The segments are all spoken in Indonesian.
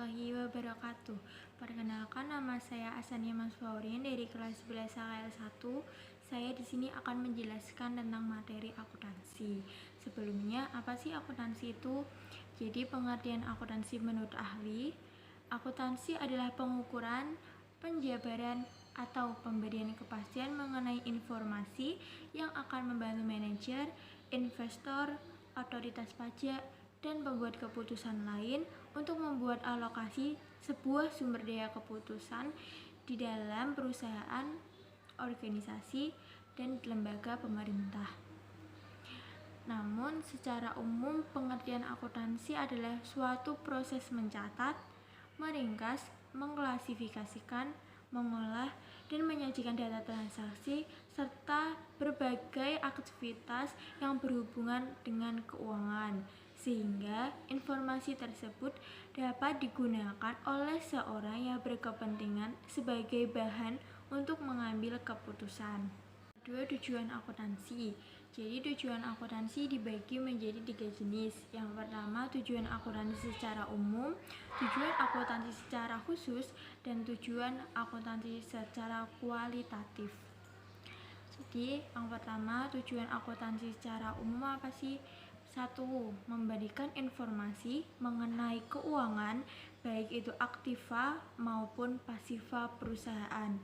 warahmatullahi wabarakatuh. Perkenalkan, nama saya Asania Masfaurin dari kelas 11 KL1. Saya di sini akan menjelaskan tentang materi akuntansi. Sebelumnya, apa sih akuntansi itu? Jadi, pengertian akuntansi menurut ahli, akuntansi adalah pengukuran, penjabaran, atau pemberian kepastian mengenai informasi yang akan membantu manajer, investor, otoritas pajak, dan pembuat keputusan lain untuk membuat alokasi sebuah sumber daya keputusan di dalam perusahaan, organisasi, dan lembaga pemerintah. Namun, secara umum pengertian akuntansi adalah suatu proses mencatat, meringkas, mengklasifikasikan, mengolah, dan menyajikan data transaksi serta berbagai aktivitas yang berhubungan dengan keuangan, sehingga informasi tersebut dapat digunakan oleh seorang yang berkepentingan sebagai bahan untuk mengambil keputusan. Kedua, tujuan akuntansi. Jadi tujuan akuntansi dibagi menjadi 3 jenis. Yang pertama, tujuan akuntansi secara umum, tujuan akuntansi secara khusus, dan tujuan akuntansi secara kualitatif. Jadi yang pertama, tujuan akuntansi secara umum apa sih? 1. Memberikan informasi mengenai keuangan, baik itu aktiva maupun pasiva perusahaan.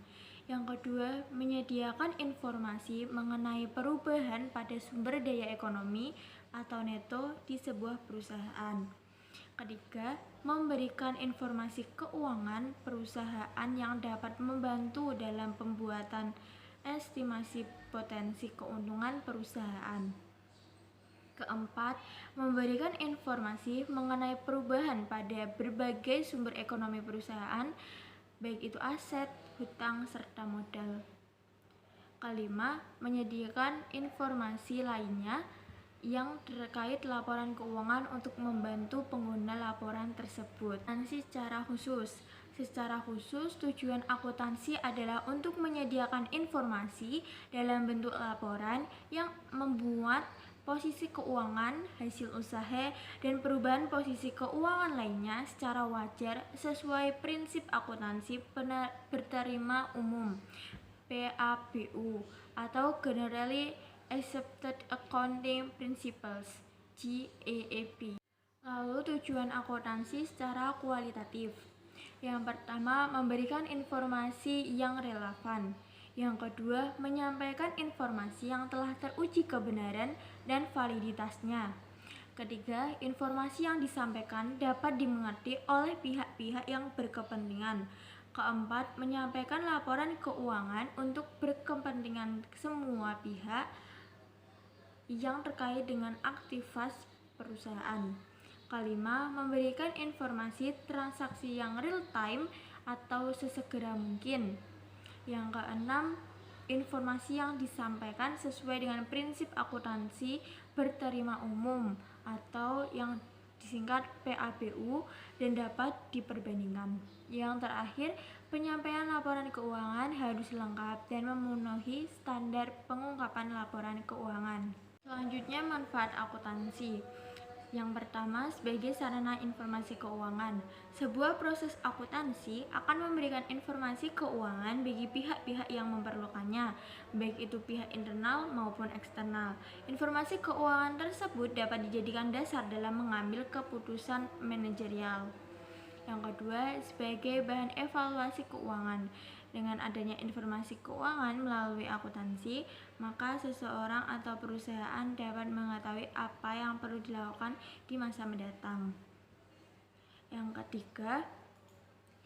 Yang kedua, menyediakan informasi mengenai perubahan pada sumber daya ekonomi atau neto di sebuah perusahaan. Ketiga, memberikan informasi keuangan perusahaan yang dapat membantu dalam pembuatan estimasi potensi keuntungan perusahaan. Keempat, memberikan informasi mengenai perubahan pada berbagai sumber ekonomi perusahaan, baik itu aset, hutang, serta modal. Kelima, menyediakan informasi lainnya yang terkait laporan keuangan untuk membantu pengguna laporan tersebut. Akuntansi secara khusus tujuan akuntansi adalah untuk menyediakan informasi dalam bentuk laporan yang membuat posisi keuangan, hasil usaha, dan perubahan posisi keuangan lainnya secara wajar sesuai prinsip akuntansi berterima umum (PABU) atau Generally Accepted Accounting Principles (GAAP). Lalu tujuan akuntansi secara kualitatif. Yang pertama, memberikan informasi yang relevan. Yang kedua, menyampaikan informasi yang telah teruji kebenaran dan validitasnya. Ketiga, informasi yang disampaikan dapat dimengerti oleh pihak-pihak yang berkepentingan. Keempat, menyampaikan laporan keuangan untuk berkepentingan semua pihak yang terkait dengan aktivitas perusahaan. Kelima, memberikan informasi transaksi yang real time atau sesegera mungkin. Yang keenam, informasi yang disampaikan sesuai dengan prinsip akuntansi berterima umum atau yang disingkat PABU dan dapat diperbandingkan. Yang terakhir, penyampaian laporan keuangan harus lengkap dan memenuhi standar pengungkapan laporan keuangan. Selanjutnya, manfaat akuntansi. Yang pertama, sebagai sarana informasi keuangan. Sebuah proses akuntansi akan memberikan informasi keuangan bagi pihak-pihak yang memerlukannya, baik itu pihak internal maupun eksternal. Informasi keuangan tersebut dapat dijadikan dasar dalam mengambil keputusan manajerial. Yang kedua, sebagai bahan evaluasi keuangan. Dengan adanya informasi keuangan melalui akuntansi, maka seseorang atau perusahaan dapat mengetahui apa yang perlu dilakukan di masa mendatang. Yang ketiga,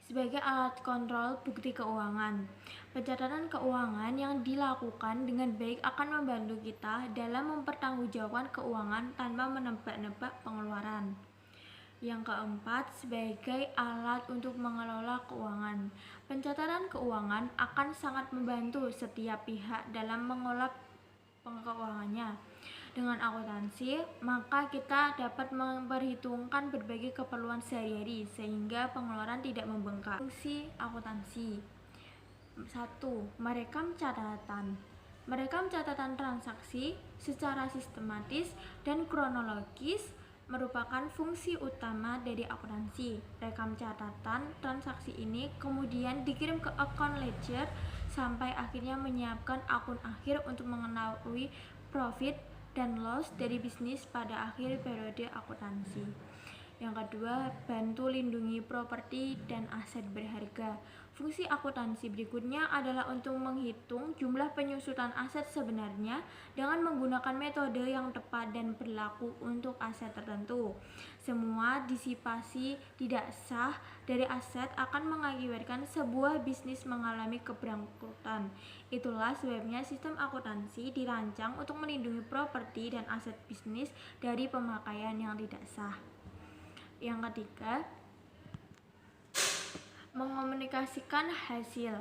sebagai alat kontrol bukti keuangan. Pencatatan keuangan yang dilakukan dengan baik akan membantu kita dalam mempertanggungjawabkan keuangan tanpa menebak-nebak pengeluaran. Yang keempat, sebagai alat untuk mengelola keuangan. Pencatatan keuangan akan sangat membantu setiap pihak dalam mengelola keuangannya. Dengan akuntansi, maka kita dapat memperhitungkan berbagai keperluan sehari-hari sehingga pengeluaran tidak membengkak. Fungsi akuntansi. 1. Merekam catatan. Merekam catatan transaksi secara sistematis dan kronologis merupakan fungsi utama dari akuntansi. Rekam catatan transaksi ini kemudian dikirim ke account ledger sampai akhirnya menyiapkan akun akhir untuk mengetahui profit dan loss dari bisnis pada akhir periode akuntansi. Yang kedua, bantu lindungi properti dan aset berharga. Fungsi akuntansi berikutnya adalah untuk menghitung jumlah penyusutan aset sebenarnya dengan menggunakan metode yang tepat dan berlaku untuk aset tertentu. Semua disipasi tidak sah dari aset akan mengakibatkan sebuah bisnis mengalami keberangkutan. Itulah sebabnya sistem akuntansi dirancang untuk melindungi properti dan aset bisnis dari pemakaian yang tidak sah. Yang ketiga, mengomunikasikan hasil.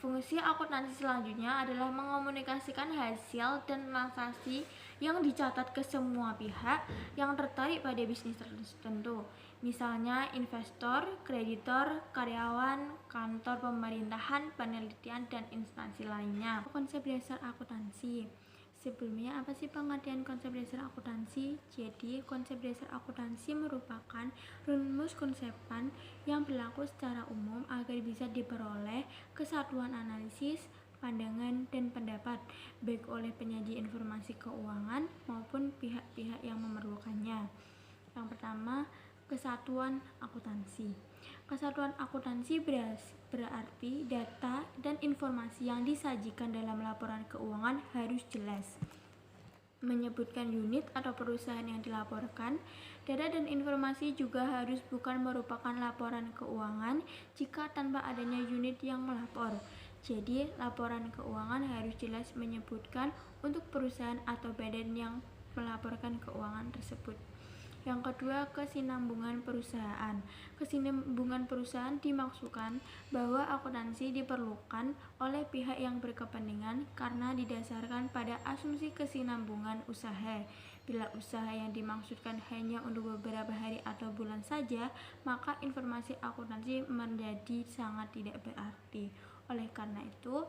Fungsi akuntansi selanjutnya adalah mengomunikasikan hasil dan transaksi yang dicatat ke semua pihak yang tertarik pada bisnis tertentu. Misalnya investor, kreditor, karyawan, kantor pemerintahan, penelitian, dan instansi lainnya. Konsep dasar akuntansi. Sebelumnya, apa sih pengertian konsep dasar akuntansi? Jadi, konsep dasar akuntansi merupakan rumus konsepan yang berlaku secara umum agar bisa diperoleh kesatuan analisis, pandangan, dan pendapat, baik oleh penyaji informasi keuangan maupun pihak-pihak yang memerlukannya. Yang pertama, kesatuan akuntansi. Kesatuan akuntansi berarti data dan informasi yang disajikan dalam laporan keuangan harus jelas, menyebutkan unit atau perusahaan yang dilaporkan. Data dan informasi juga harus bukan merupakan laporan keuangan jika tanpa adanya unit yang melapor. Jadi, laporan keuangan harus jelas menyebutkan untuk perusahaan atau badan yang melaporkan keuangan tersebut. Yang kedua, kesinambungan perusahaan. Kesinambungan perusahaan dimaksudkan bahwa akuntansi diperlukan oleh pihak yang berkepentingan karena didasarkan pada asumsi kesinambungan usaha. Bila usaha yang dimaksudkan hanya untuk beberapa hari atau bulan saja, maka informasi akuntansi menjadi sangat tidak berarti. Oleh karena itu,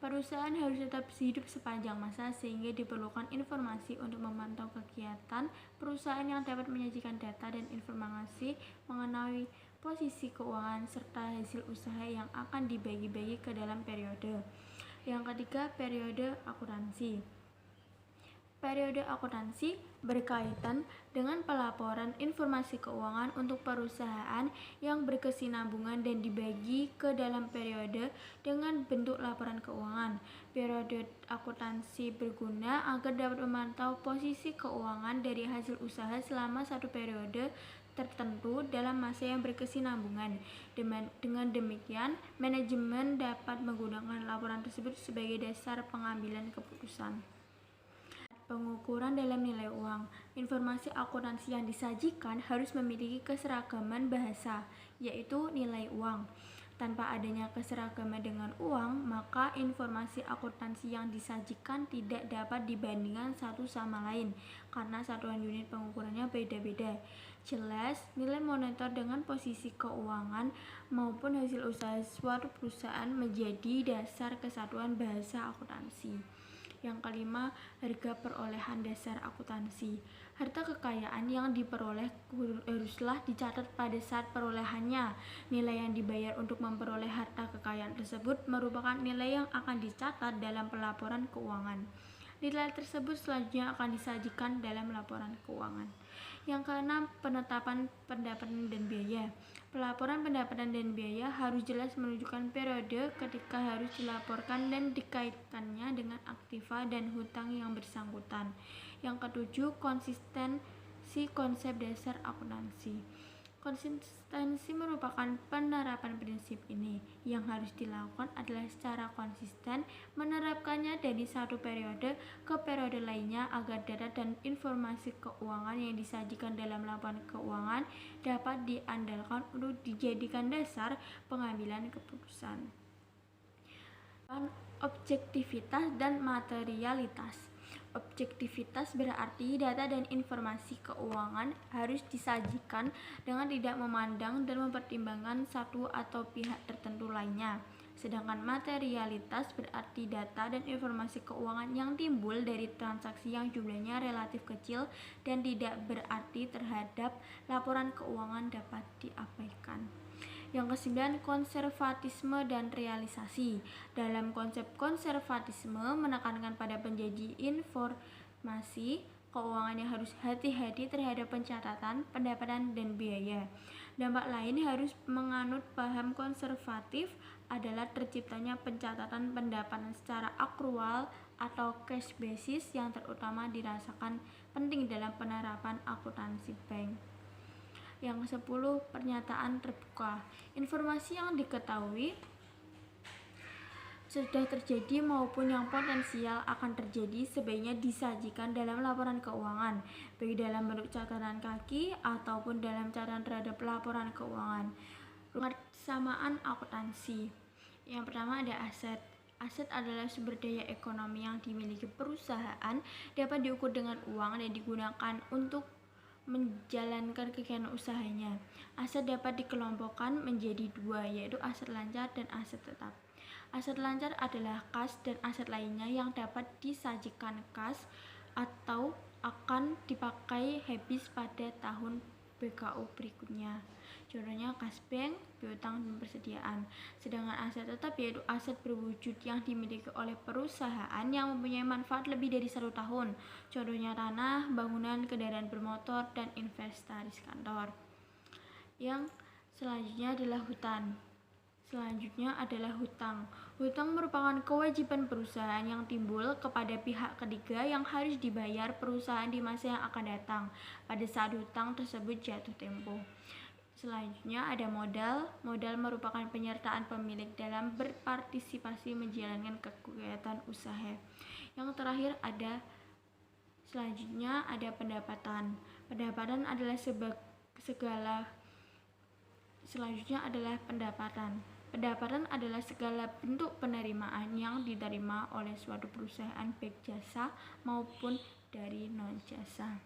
perusahaan harus tetap hidup sepanjang masa sehingga diperlukan informasi untuk memantau kegiatan perusahaan yang dapat menyajikan data dan informasi mengenai posisi keuangan serta hasil usaha yang akan dibagi-bagi ke dalam periode. Yang ketiga, periode akuntansi. Periode akuntansi berkaitan dengan pelaporan informasi keuangan untuk perusahaan yang berkesinambungan dan dibagi ke dalam periode dengan bentuk laporan keuangan. Periode akuntansi berguna agar dapat memantau posisi keuangan dari hasil usaha selama satu periode tertentu dalam masa yang berkesinambungan. Dengan demikian, manajemen dapat menggunakan laporan tersebut sebagai dasar pengambilan keputusan. Pengukuran dalam nilai uang. Informasi akuntansi yang disajikan harus memiliki keseragaman bahasa, yaitu nilai uang. Tanpa adanya keseragaman dengan uang, maka informasi akuntansi yang disajikan tidak dapat dibandingkan satu sama lain, karena satuan unit pengukurannya beda-beda. Jelas, nilai moneter dengan posisi keuangan maupun hasil usaha suatu perusahaan menjadi dasar kesatuan bahasa akuntansi. Yang kelima, harga perolehan dasar akuntansi. Harta kekayaan yang diperoleh haruslah dicatat pada saat perolehannya. Nilai yang dibayar untuk memperoleh harta kekayaan tersebut merupakan nilai yang akan dicatat dalam pelaporan keuangan. Nilai tersebut selanjutnya akan disajikan dalam laporan keuangan. Yang keenam, penetapan pendapatan dan biaya. Pelaporan pendapatan dan biaya harus jelas menunjukkan periode ketika harus dilaporkan dan dikaitkannya dengan aktiva dan hutang yang bersangkutan. Yang ketujuh, konsistensi konsep dasar akuntansi. Konsistensi merupakan penerapan prinsip ini. Yang harus dilakukan adalah secara konsisten menerapkannya dari satu periode ke periode lainnya agar data dan informasi keuangan yang disajikan dalam laporan keuangan dapat diandalkan untuk dijadikan dasar pengambilan keputusan. Objektivitas dan materialitas. Objektivitas berarti data dan informasi keuangan harus disajikan dengan tidak memandang dan mempertimbangkan satu atau pihak tertentu lainnya. Sedangkan materialitas berarti data dan informasi keuangan yang timbul dari transaksi yang jumlahnya relatif kecil dan tidak berarti terhadap laporan keuangan dapat diabaikan. Yang kesembilan, konservatisme dan realisasi. Dalam konsep konservatisme menekankan pada penjanji informasi keuangan yang harus hati-hati terhadap pencatatan, pendapatan, dan biaya. Dampak lain harus menganut paham konservatif adalah terciptanya pencatatan pendapatan secara akrual atau cash basis yang terutama dirasakan penting dalam penerapan akuntansi bank. Yang ke-10, pernyataan terbuka. Informasi yang diketahui sudah terjadi maupun yang potensial akan terjadi sebaiknya disajikan dalam laporan keuangan, baik dalam bentuk catatan kaki ataupun dalam catatan terhadap laporan keuangan. Samaan akuntansi. Yang pertama ada aset. Aset adalah sumber daya ekonomi yang dimiliki perusahaan, dapat diukur dengan uang dan digunakan untuk menjalankan kegiatan usahanya. Aset dapat dikelompokkan menjadi dua, yaitu aset lancar dan aset tetap. Aset lancar adalah kas dan aset lainnya yang dapat disajikan kas atau akan dipakai habis pada tahun BKU berikutnya. Contohnya kas bank, piutang, dan persediaan. Sedangkan aset tetap yaitu aset berwujud yang dimiliki oleh perusahaan yang mempunyai manfaat lebih dari 1 tahun. Contohnya tanah, bangunan, kendaraan bermotor, dan inventaris kantor. Yang selanjutnya adalah hutang. Selanjutnya adalah hutang. Hutang merupakan kewajiban perusahaan yang timbul kepada pihak ketiga yang harus dibayar perusahaan di masa yang akan datang pada saat hutang tersebut jatuh tempo. Selanjutnya ada modal. Modal merupakan penyertaan pemilik dalam berpartisipasi menjalankan kegiatan usaha. Yang terakhir selanjutnya ada pendapatan. Pendapatan adalah Pendapatan adalah segala bentuk penerimaan yang diterima oleh suatu perusahaan baik jasa maupun dari non-jasa.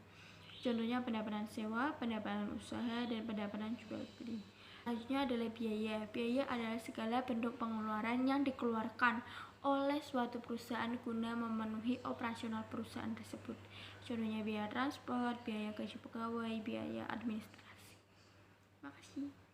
Contohnya pendapatan sewa, pendapatan usaha, dan pendapatan jual beli. Selanjutnya adalah biaya. Biaya adalah segala bentuk pengeluaran yang dikeluarkan oleh suatu perusahaan guna memenuhi operasional perusahaan tersebut. Contohnya biaya transport, biaya gaji pegawai, biaya administrasi. Terima kasih.